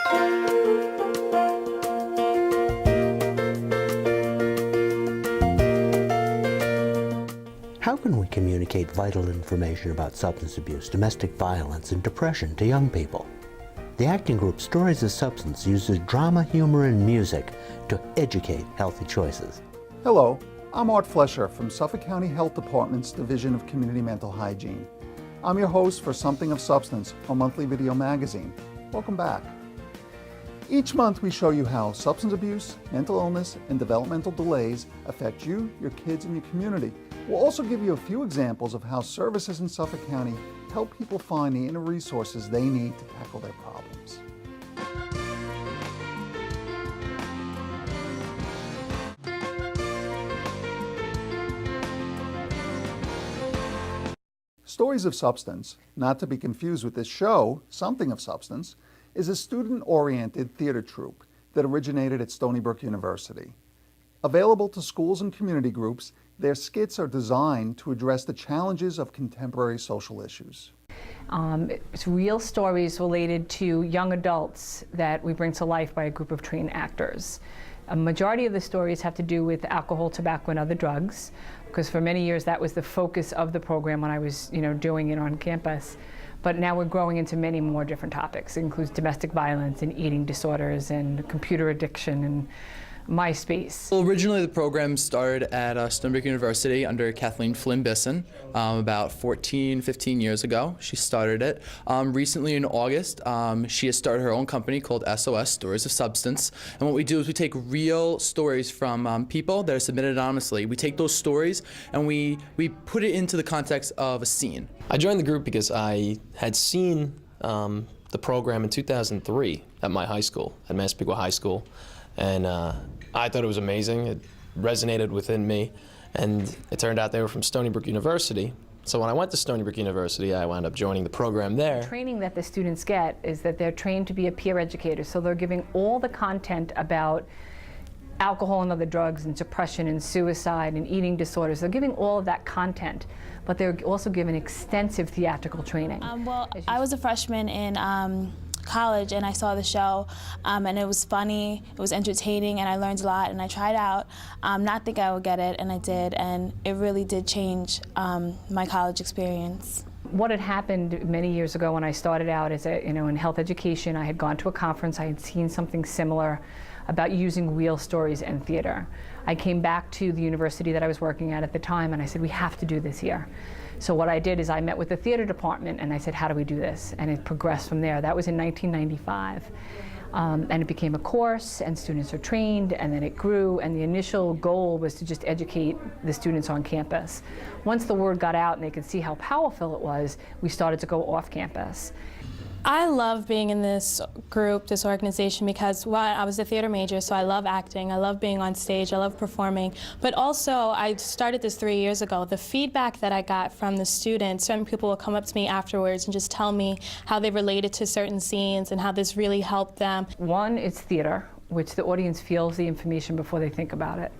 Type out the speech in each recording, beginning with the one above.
How can we communicate vital information about substance abuse, domestic violence, and depression to young people? The acting group Stories of Substance uses drama, humor, and music to educate healthy choices. Hello, I'm Art Flesher from Suffolk County Health Department's Division of Community Mental Hygiene. I'm your host for Something of Substance, a monthly video magazine. Welcome back. Each month we show you how substance abuse, mental illness, and developmental delays affect you, your kids, and your community. We'll also give you a few examples of how services in Suffolk County help people find the inner resources they need to tackle their problems. Stories of Substance, not to be confused with this show, Something of Substance, is a student-oriented theater troupe that originated at Stony Brook University. Available to schools and community groups, their skits are designed to address the challenges of contemporary social issues. It's real stories related to young adults that we bring to life by a group of trained actors. A majority of the stories have to do with alcohol, tobacco, and other drugs, because for many years that was the focus of the program when I was, doing it on campus. But now we're growing into many more different topics. It includes domestic violence and eating disorders and computer addiction and MySpace. Well, originally the program started at Stony Brook University under Kathleen Flynn Bisson about 15 years ago. She started it. Recently in August, she has started her own company called SOS, Stories of Substance. And what we do is we take real stories from people that are submitted anonymously. We take those stories and we put it into the context of a scene. I joined the group because I had seen the program in 2003 at my high school, at Massapequa High School. And I thought it was amazing. It resonated within me. And it turned out they were from Stony Brook University. So when I went to Stony Brook University, I wound up joining the program there. The training that the students get is that they're trained to be a peer educator. So they're giving all the content about alcohol and other drugs and depression and suicide and eating disorders. They're giving all of that content, but they're also given extensive theatrical training. Well, I was a freshman in college and I saw the show and it was funny, it was entertaining, and I learned a lot, and I tried out, not think I would get it, and I did, and it really did change my college experience. What had happened many years ago when I started out as in health education, I had gone to a conference, I had seen something similar about using real stories in theater. I came back to the university that I was working at the time, and I said, we have to do this here. So what I did is I met with the theater department and I said, how do we do this? And it progressed from there. That was in 1995. And it became a course, and students are trained, and then it grew, and the initial goal was to just educate the students on campus. Once the word got out and they could see how powerful it was, we started to go off campus. I love being in this group, this organization, because I was a theater major, so I love acting, I love being on stage, I love performing. But also, I started this 3 years ago. The feedback that I got from the students, certain people will come up to me afterwards and just tell me how they related to certain scenes and how this really helped them. One, it's theater, which the audience feels the information before they think about it.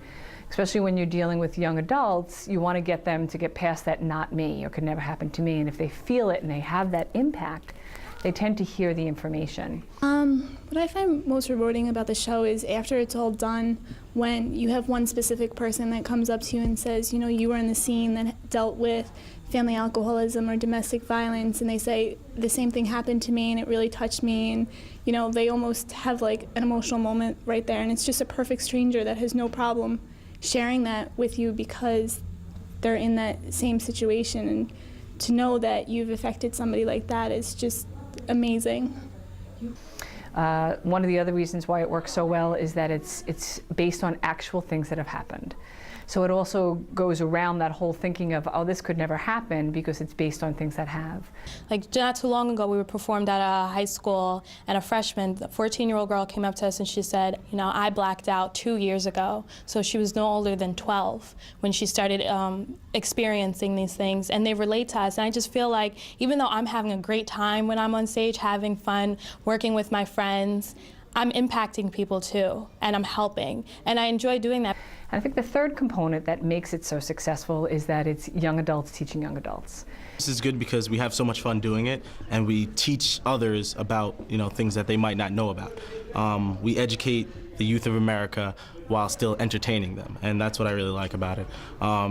Especially when you're dealing with young adults, you want to get them to get past that "not me" or "could never happen to me." And if they feel it and they have that impact, they tend to hear the information. What I find most rewarding about the show is after it's all done, when you have one specific person that comes up to you and says, you were in the scene that dealt with family alcoholism or domestic violence, and they say, the same thing happened to me and it really touched me, and they almost have like an emotional moment right there, and it's just a perfect stranger that has no problem sharing that with you because they're in that same situation, and to know that you've affected somebody like that is just amazing. One of the other reasons why it works so well is that it's based on actual things that have happened. So it also goes around that whole thinking of, oh, this could never happen, because it's based on things that have. Like not too long ago, we were performed at a high school, and a freshman, a 14-year-old girl came up to us and she said, I blacked out 2 years ago. So she was no older than 12 when she started experiencing these things, and they relate to us. And I just feel like even though I'm having a great time when I'm on stage, having fun, working with my friends, I'm impacting people too, and I'm helping, and I enjoy doing that. And I think the third component that makes it so successful is that it's young adults teaching young adults. This is good because we have so much fun doing it, and we teach others about things that they might not know about. We educate the youth of America while still entertaining them, and that's what I really like about it.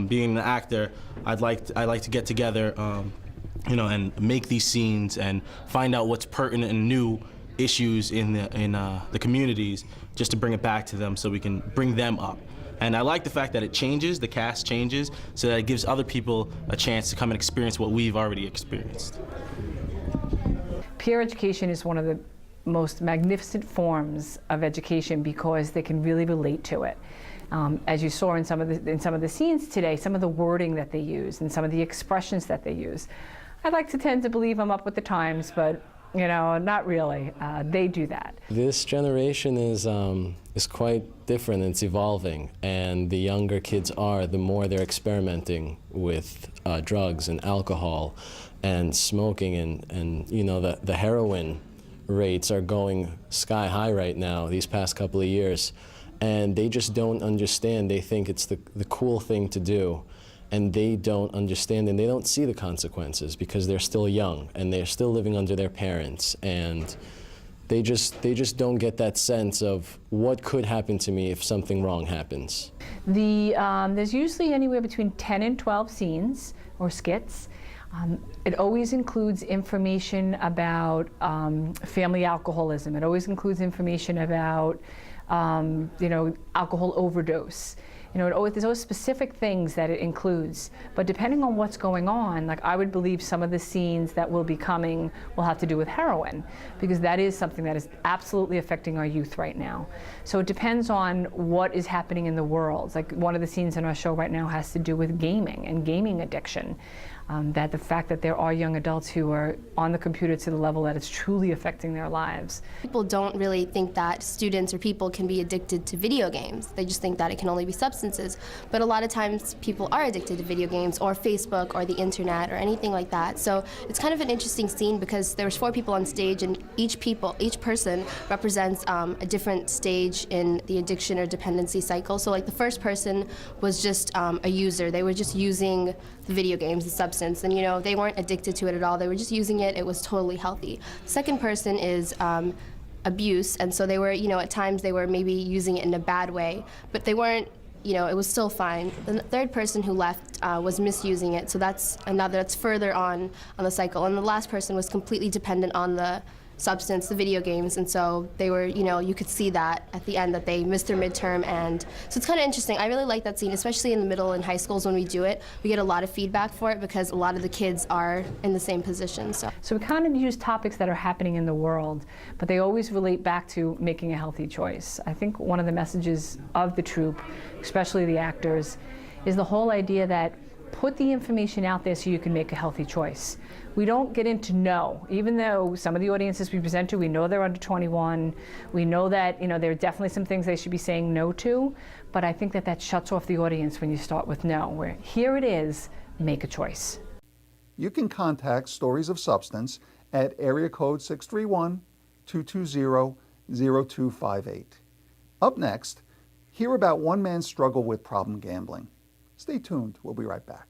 Being an actor, I like to get together, and make these scenes and find out what's pertinent and new issues in the communities, just to bring it back to them so we can bring them up. And I like the fact that it changes, the cast changes, so that it gives other people a chance to come and experience what we've already experienced. Peer education is one of the most magnificent forms of education because they can really relate to it. As you saw in some of the scenes today, some of the wording that they use and some of the expressions that they use. I'd like to tend to believe I'm up with the times, but not really. They do that. This generation is quite different. It's evolving, and the younger kids are, the more they're experimenting with drugs and alcohol and smoking, and the heroin rates are going sky high right now these past couple of years, and they just don't understand. They think it's the cool thing to do, and they don't understand, and they don't see the consequences because they're still young and they're still living under their parents, and they just don't get that sense of what could happen to me if something wrong happens. There's usually anywhere between 10 and 12 scenes or skits. It always includes information about family alcoholism. It always includes information about alcohol overdose. There's always specific things that it includes, but depending on what's going on, like I would believe some of the scenes that will be coming will have to do with heroin, because that is something that is absolutely affecting our youth right now. So it depends on what is happening in the world. Like one of the scenes in our show right now has to do with gaming and gaming addiction. That the fact that there are young adults who are on the computer to the level that it's truly affecting their lives. People don't really think that students or people can be addicted to video games. They just think that it can only be substances. But a lot of times people are addicted to video games or Facebook or the internet or anything like that. So it's kind of an interesting scene because there was 4 people on stage, and each person represents a different stage in the addiction or dependency cycle. So like the first person was just a user. They were just using the video games, the substance, and they weren't addicted to it at all. They were just using it. It was totally healthy. The second person is abuse, and so they were, at times they were maybe using it in a bad way, but they weren't, it was still fine. The third person who left was misusing it, so that's further on the cycle. And the last person was completely dependent on the substance, the video games, and so they were, you could see that at the end that they missed their midterm, and so it's kind of interesting. I really like that scene, especially in the middle and high schools when we do it. We get a lot of feedback for it because a lot of the kids are in the same position. So we kind of use topics that are happening in the world, but they always relate back to making a healthy choice. I think one of the messages of the troupe, especially the actors, is the whole idea that put the information out there so you can make a healthy choice. We don't get into no, even though some of the audiences we present to, we know they're under 21, we know that there are definitely some things they should be saying no to, but I think that shuts off the audience when you start with no, where here it is, make a choice. You can contact Stories of Substance at area code 631-220-0258. Up next, hear about one man's struggle with problem gambling. Stay tuned, we'll be right back.